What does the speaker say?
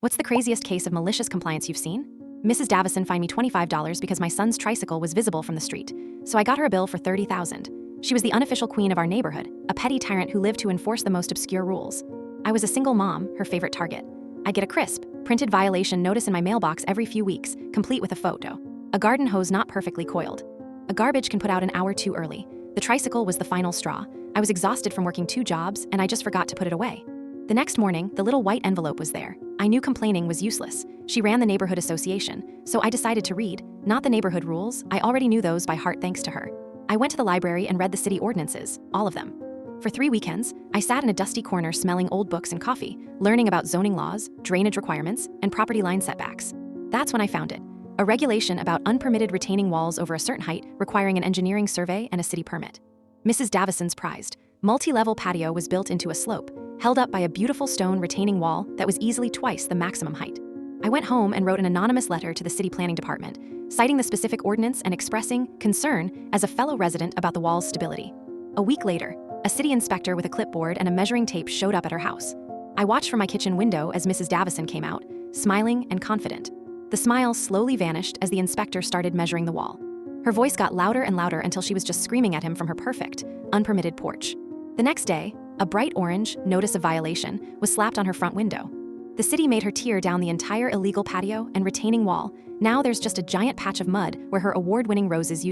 What's the craziest case of malicious compliance you've seen? Mrs. Davison fined me $25 because my son's tricycle was visible from the street, so I got her a bill for $30,000. She was the unofficial queen of our neighborhood, a petty tyrant who lived to enforce the most obscure rules. I was a single mom, her favorite target. I get a crisp, printed violation notice in my mailbox every few weeks, complete with a photo. A garden hose not perfectly coiled. A garbage can put out an hour too early. The tricycle was the final straw. I was exhausted from working 2 jobs, and I just forgot to put it away. The next morning, the little white envelope was there. I knew complaining was useless. She ran the neighborhood association, so I decided to read, not the neighborhood rules, I already knew those by heart thanks to her. I went to the library and read the city ordinances, all of them. For 3 weekends, I sat in a dusty corner smelling old books and coffee, learning about zoning laws, drainage requirements, and property line setbacks. That's when I found it. A regulation about unpermitted retaining walls over a certain height requiring an engineering survey and a city permit. Mrs. Davison's prized, multi-level patio was built into a slope, held up by a beautiful stone retaining wall that was easily twice the maximum height. I went home and wrote an anonymous letter to the city planning department, citing the specific ordinance and expressing concern as a fellow resident about the wall's stability. A week later, a city inspector with a clipboard and a measuring tape showed up at her house. I watched from my kitchen window as Mrs. Davison came out, smiling and confident. The smile slowly vanished as the inspector started measuring the wall. Her voice got louder and louder until she was just screaming at him from her perfect, unpermitted porch. The next day, a bright orange notice of violation was slapped on her front window. The city made her tear down the entire illegal patio and retaining wall. Now there's just a giant patch of mud where her award-winning roses used